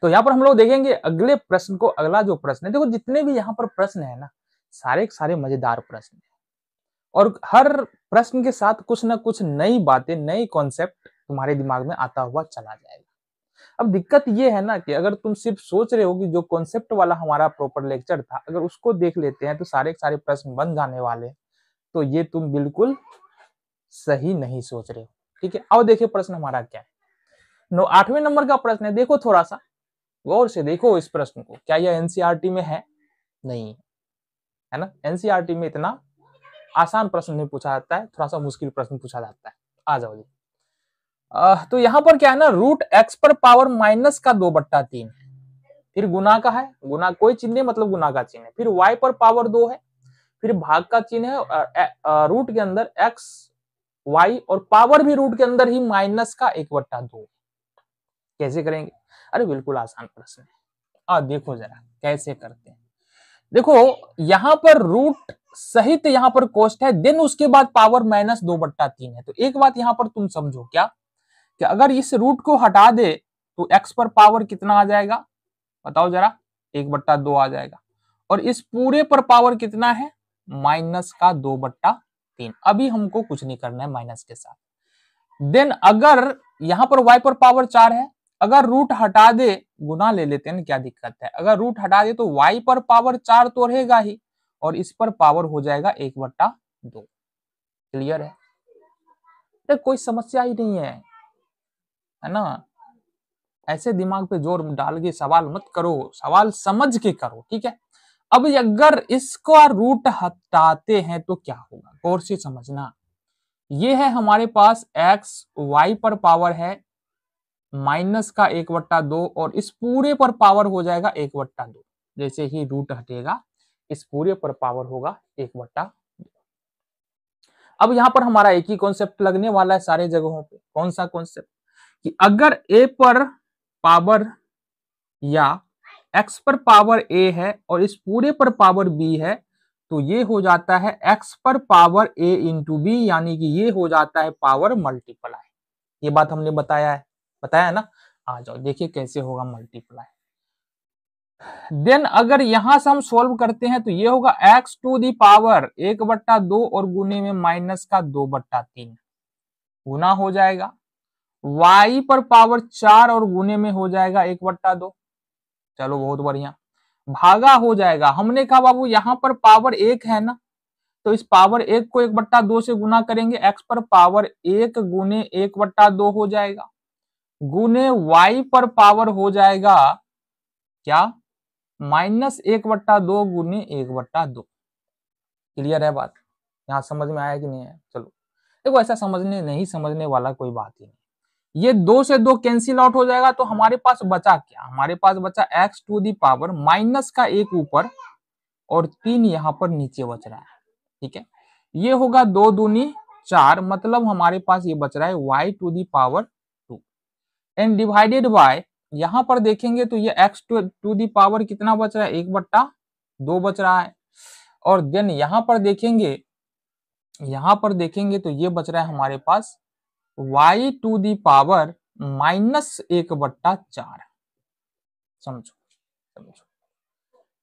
तो यहाँ पर हम लोग देखेंगे अगले प्रश्न को। अगला जो प्रश्न है, देखो जितने भी यहाँ पर प्रश्न है ना, सारे के सारे मजेदार प्रश्न है, और हर प्रश्न के साथ कुछ ना कुछ नई बातें, नई कॉन्सेप्ट तुम्हारे दिमाग में आता हुआ चला जाएगा। अब दिक्कत ये है ना कि अगर तुम सिर्फ सोच रहे हो कि जो कॉन्सेप्ट वाला हमारा प्रॉपर लेक्चर था, अगर उसको देख लेते हैं तो सारे के सारे प्रश्न बन जाने वाले, तो ये तुम बिल्कुल सही नहीं सोच रहे हो। ठीक है, आओ देखिए प्रश्न हमारा क्या है। 8वें नंबर का प्रश्न है, देखो थोड़ा सा गौर से देखो इस प्रश्न को। क्या यह एनसीईआरटी में है? नहीं है ना, एनसीईआरटी में इतना आसान प्रश्न नहीं पूछा जाता है, थोड़ा सा मुश्किल प्रश्न पूछा जाता है। आ जाओ जी। तो यहाँ पर क्या है ना, रूट एक्स पर पावर माइनस का 2/3 है, फिर गुना का है, गुना कोई चिन्ह नहीं मतलब गुना का चिन्ह है, फिर y पर पावर 2 है, फिर भाग का चिन्ह है, रूट के अंदर x y और पावर भी रूट के अंदर ही माइनस का 1/2। कैसे करेंगे? अरे बिल्कुल आसान प्रश्न है। देखो जरा कैसे करते हैं। देखो यहाँ पर रूट सहित यहाँ पर कोष्ट है, देन उसके बाद पावर माइनस 2/3 है। तो एक बात यहाँ पर तुम समझो क्या, कि अगर इस रूट को हटा दे तो x पर पावर कितना आ जाएगा, बताओ जरा, 1/2 आ जाएगा, और इस पूरे पर पावर कितना है, माइनस का 2/3। अभी हमको कुछ नहीं करना है माइनस के साथ। देन अगर यहाँ पर y पर पावर 4 है, अगर रूट हटा दे, गुना ले लेते हैं, क्या दिक्कत है, अगर रूट हटा दे तो y पर पावर 4 तो रहेगा ही, और इस पर पावर हो जाएगा 1/2। क्लियर है? तो कोई समस्या ही नहीं है ना। ऐसे दिमाग पे जोर डाल के सवाल मत करो, सवाल समझ के करो। ठीक है, अब अगर इसका रूट हटाते हैं तो क्या होगा, गौर से समझना। ये है हमारे पास x, y पर पावर है माइनस का 1/2, और इस पूरे पर पावर हो जाएगा 1/2। जैसे ही रूट हटेगा इस पूरे पर पावर होगा 1/2। अब यहां पर हमारा एक ही कॉन्सेप्ट लगने वाला है सारे जगहों पे। कौन सा कॉन्सेप्ट, कि अगर a पर पावर या x पर पावर a है और इस पूरे पर पावर b है, तो ये हो जाता है x पर पावर a इंटू बी, यानी कि ये हो जाता है पावर मल्टीप्लाई। ये बात हमने बताया है ना। आ जाओ देखिए कैसे होगा मल्टीप्लाई। देन अगर यहां से हम सोल्व करते हैं तो ये होगा x टू दी पावर 1/2 और गुने में माइनस का 2/3 गुना हो जाएगा, y पर पावर 4 और गुने में हो जाएगा 1/2। चलो बहुत बढ़िया, भागा हो जाएगा। हमने कहा बाबू यहाँ पर पावर 1 है ना, तो इस पावर 1 को 1/2 से गुना करेंगे, x पर पावर 1 गुने 1/2 हो जाएगा, गुने y पर पावर हो जाएगा क्या, माइनस 1/2 गुने 1/2। क्लियर है बात? यहाँ समझ में आया कि नहीं है? चलो देखो, ऐसा समझने नहीं समझने वाला कोई बात ही नहीं। ये 2 से 2 कैंसिल आउट हो जाएगा, तो हमारे पास बचा क्या, हमारे पास बचा x to the power minus का 1 ऊपर और 3 यहाँ पर नीचे बच रहा है। ठीक है, ये होगा 2 दूनी 4, मतलब हमारे पास ये बच रहा है y to the power 2 and divided by, यहां पर देखेंगे तो ये x टू दी पावर कितना बच रहा है, 1/2 बच रहा है। और देन यहां पर देखेंगे तो ये बच रहा है हमारे पास y to the power minus 1/4। समझो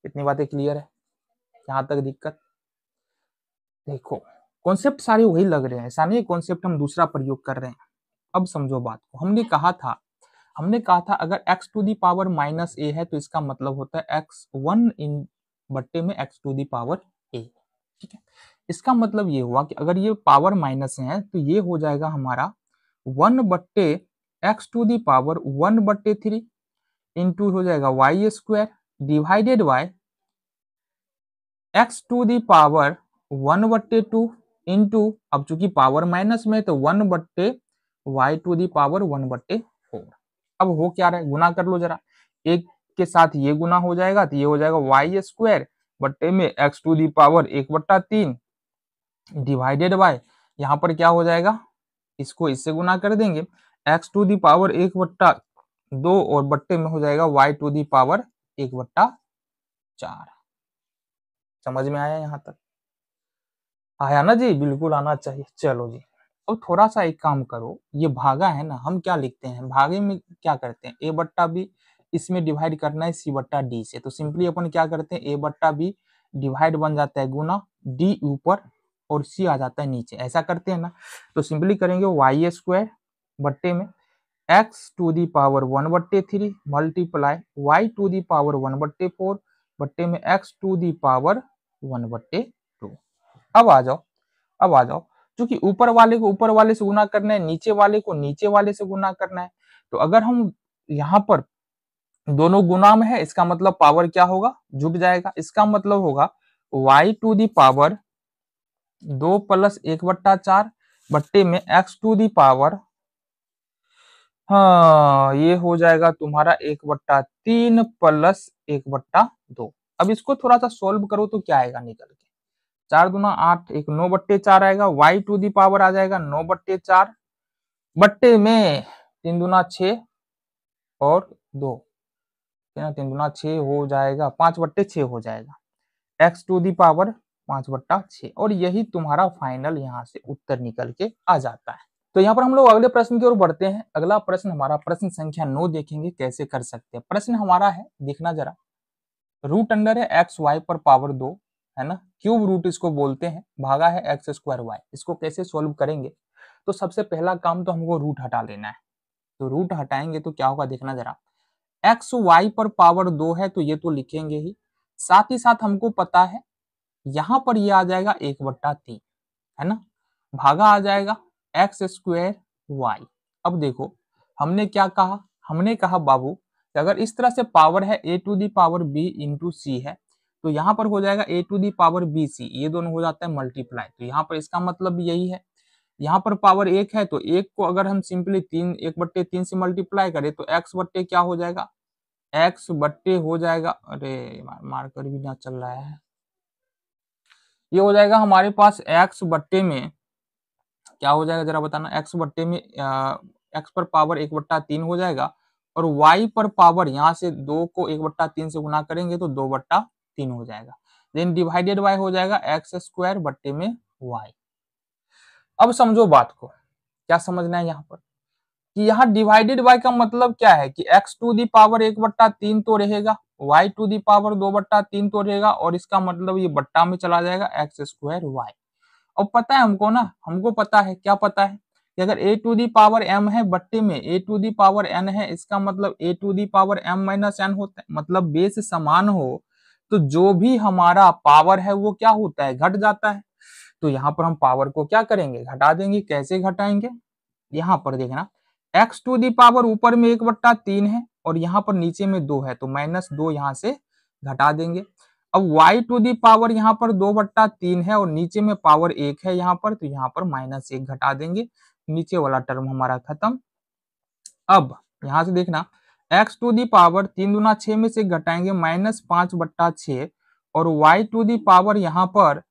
इतनी बातें क्लियर है? यहां तक दिक्कत? देखो कॉन्सेप्ट सारे वही लग रहे हैं, ऐसा नहीं कॉन्सेप्ट हम दूसरा प्रयोग कर रहे हैं। अब समझो बात को। हमने कहा था अगर x to the power minus a है तो इसका मतलब होता है x1 इन बट्टे में x to the power a। ठीक है, इसका मतलब ये हुआ कि अगर ये पावर माइनस है तो ये हो जाएगा हमारा 1/x to the power 1/3 into हो जाएगा y square divided by x to the power 1/2 into, अब चूंकि पावर माइनस में तो 1/y टू दी पावर 1/4। अब हो क्या रहा है, गुना कर लो जरा, एक के साथ ये गुना हो जाएगा तो ये हो जाएगा y स्क्वायर बट्टे में x to the power 1/3 divided by, यहाँ पर क्या हो जाएगा, इसको इससे गुना कर देंगे, x टू दी पावर 1/2 और बट्टे में हो जाएगा y टू दी पावर 1/4। समझ में आया? यहाँ तक आया ना जी? बिल्कुल आना चाहिए। चलो जी, अब थोड़ा सा एक काम करो, ये भागा है ना, हम क्या लिखते हैं भागे में, क्या करते हैं a/b, इसमें डिवाइड करना है सी बट्टा डी से, तो सिंपली अपन क्या करते हैं ए बट्टा बी डिवाइड बन जाता है गुना डी ऊपर और सी आ जाता है नीचे, ऐसा करते हैं ना। तो सिंपली करेंगे वाई स्क्वायर बट्टे में X to the power 1/3 multiply Y to the power 1/4 बट्टे में एक्स टू दी पावर 1/2। अब आ जाओ, अब आ जाओ, क्योंकि ऊपर वाले को ऊपर वाले से गुना करना है, नीचे वाले को नीचे वाले से गुना करना है। तो अगर हम यहाँ पर दोनों गुना में है, इसका मतलब पावर क्या होगा, जुट जाएगा। इसका मतलब होगा y टू दी पावर 2 + 1/4 बट्टे में x टू दी पावर, हाँ ये हो जाएगा तुम्हारा 1/3 + 1/2। अब इसको थोड़ा सा सोल्व करो तो क्या आएगा निकल के, 4 दूना 8, एक 9/4 आएगा, y टू दी पावर आ जाएगा 9/4 बट्टे में 3 दूना 6 और 2, 3 दूना 6 हो जाएगा 5/6 हो जाएगा, x टू दी पावर 5/6, और यही तुम्हारा फाइनल यहाँ से उत्तर निकल के आ जाता है। तो यहाँ पर हम लोग अगले प्रश्न की ओर बढ़ते हैं। अगला प्रश्न हमारा प्रश्न संख्या 9 देखेंगे कैसे कर सकते हैं। प्रश्न हमारा है, देखना जरा, रूट अंडर है एक्स वाई पर पावर 2 है ना, क्यूब रूट इसको बोलते हैं, भागा है एक्स स्क्वायर वाई। इसको कैसे सोल्व करेंगे, तो सबसे पहला काम तो हमको रूट हटा लेना है। तो रूट हटाएंगे तो क्या होगा देखना जरा, एक्स वाई पर पावर 2 है तो ये तो लिखेंगे ही, साथ ही साथ हमको पता है यहां पर ये आ जाएगा 1/3 है ना, भागा आ जाएगा एक्स स्क्वायर वाई। अब देखो हमने क्या कहा, हमने कहा बाबू कि अगर इस तरह से पावर है A to the power B into C है, तो यहाँ पर हो जाएगा A to the power B C, ये दोनों हो जाता है मल्टीप्लाई। तो यहाँ पर इसका मतलब यही है, यहाँ पर पावर 1 है तो 1 को अगर हम सिंपली 1/3 से मल्टीप्लाई करें तो x बट्टे क्या हो जाएगा, x बट्टे हो जाएगा, अरे मार्कर भी ना चल रहा है, ये हो जाएगा हमारे पास x बट्टे में क्या हो जाएगा जरा बताना, x बट्टे में x पर पावर 1/3 हो जाएगा, और y पर पावर यहाँ से 2 को 1/3 से गुना करेंगे तो 2/3 हो जाएगा, देन डिवाइडेड बाय हो जाएगा एक्स स्क्वायर बट्टे में y। अब समझो बात को, क्या समझना है यहाँ पर कि यहाँ डिवाइडेड बाय का मतलब क्या है कि x टू दी पावर 1/3 तो रहेगा, y टू दी पावर 2/3 तो रहेगा, और इसका मतलब ये बट्टा में चला जाएगा एक्स स्क्वायर वाई। अब पता है हमको ना, हमको पता है, क्या पता है कि अगर a to the power m है बट्टे में a to the power n है, इसका मतलब a to the power m - n होता है, मतलब बेस समान हो तो जो भी हमारा पावर है वो क्या होता है, घट जाता है। तो यहाँ पर हम पावर को क्या करेंगे, घटा देंगे। कैसे घटाएंगे, यहाँ पर देखना, x टू दी पावर ऊपर में 1/3 है और यहाँ पर नीचे में 2 है, तो -2 यहाँ से घटा देंगे। अब y टू दी पावर यहाँ पर 2/3 है और नीचे में पावर 1 है यहाँ पर, तो यहाँ पर -1 घटा देंगे, नीचे वाला टर्म हमारा खत्म। अब यहाँ से देखना, x टू दी पावर 3 दूना 6 में से घटाएंगे -5/6, और y टू दी पावर यहाँ पर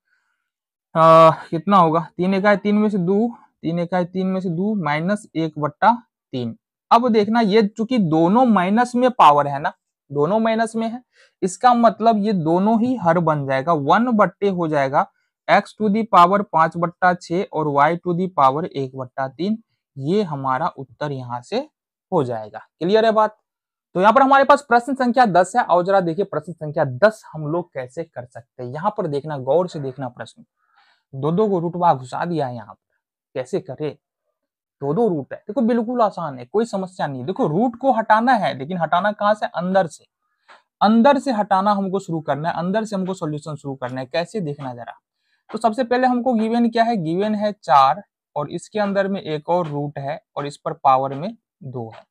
कितना होगा, 3 एकाई 3 में से 2, 3 एकाई 3 में से 2 -1/3। अब देखना ये चूंकि दोनों माइनस में पावर है ना, दोनों माइनस में है, इसका मतलब ये दोनों ही हर बन जाएगा, 1 बट्टे हो जाएगा x टू दी पावर 5/6 और y टू दी पावर 1/3। ये हमारा उत्तर यहाँ से हो जाएगा। क्लियर है बात। तो यहाँ पर हमारे पास प्रश्न संख्या 10 है, और जरा देखिए प्रश्न संख्या 10 हम लोग कैसे कर सकते हैं। यहाँ पर देखना, गौर से देखना, प्रश्न दो को रूट बाहर घुसा दिया है, यहाँ पर कैसे करे, दो रूट है, देखो बिल्कुल आसान है, कोई समस्या नहीं है। देखो रूट को हटाना है, लेकिन हटाना कहाँ से, अंदर से, अंदर से हटाना हमको शुरू करना है, अंदर से हमको सॉल्यूशन शुरू करना है। कैसे देखना जरा, तो सबसे पहले हमको गिवन क्या है, गिवन है 4 और इसके अंदर में एक और रूट है और इस पर पावर में 2 है।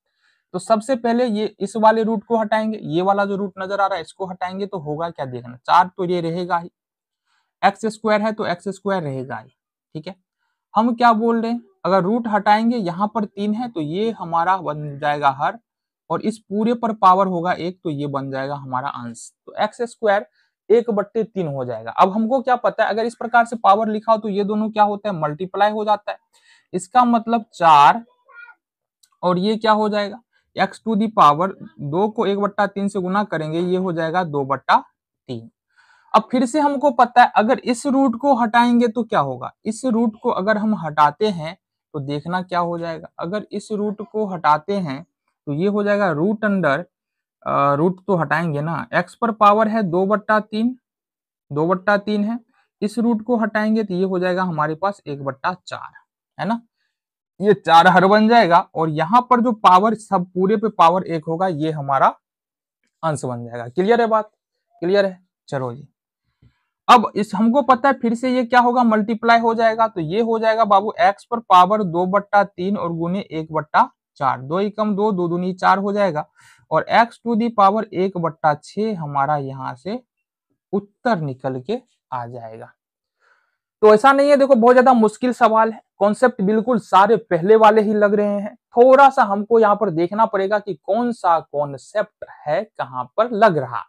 तो सबसे पहले ये इस वाले रूट को हटाएंगे, ये वाला जो रूट नजर आ रहा है इसको हटाएंगे, तो होगा क्या देखना, 4 तो ये रहेगा ही, एक्स स्क्वायर है तो एक्स स्क्वायर रहेगा ही, ठीक है। हम क्या बोल रहे हैं, अगर रूट हटाएंगे यहाँ पर 3 है तो ये हमारा बन जाएगा हर, और इस पूरे पर पावर होगा 1 तो ये बन जाएगा हमारा अंश, तो एक्स स्क्वायर 1/3 हो जाएगा। अब हमको क्या पता है, अगर इस प्रकार से पावर लिखा हो तो ये दोनों क्या होता है, मल्टीप्लाई हो जाता है। इसका मतलब 4 और ये क्या हो जाएगा, x टू दी पावर 2 को 1/3 से गुना करेंगे, ये हो जाएगा 2/3। अब फिर से हमको पता है अगर इस रूट को हटाएंगे तो क्या होगा, इस रूट को अगर हम हटाते हैं तो देखना क्या हो जाएगा, अगर इस रूट को हटाते हैं तो ये हो जाएगा रूट अंडर रूट तो हटाएंगे ना, x पर पावर है 2/3, 2/3 है, इस रूट को हटाएंगे तो ये हो जाएगा हमारे पास 1/4, है ना। ये 4 हर बन जाएगा और यहाँ पर जो पावर सब पूरे पे पावर 1 होगा, ये हमारा अंश बन जाएगा। क्लियर है बात? क्लियर है? चलो जी, अब इस हमको पता है फिर से ये क्या होगा, मल्टीप्लाई हो जाएगा, तो ये हो जाएगा बाबू x पर पावर 2/3 और गुने 1/4, 2 एकम 2, 2 दूनी 4 हो जाएगा और x टू दी पावर 1/6 हमारा यहाँ से उत्तर निकल के आ जाएगा। तो ऐसा नहीं है, देखो बहुत ज्यादा मुश्किल सवाल है, कॉन्सेप्ट बिल्कुल सारे पहले वाले ही लग रहे हैं, थोड़ा सा हमको यहाँ पर देखना पड़ेगा कि कौन सा कॉन्सेप्ट है कहां पर लग रहा।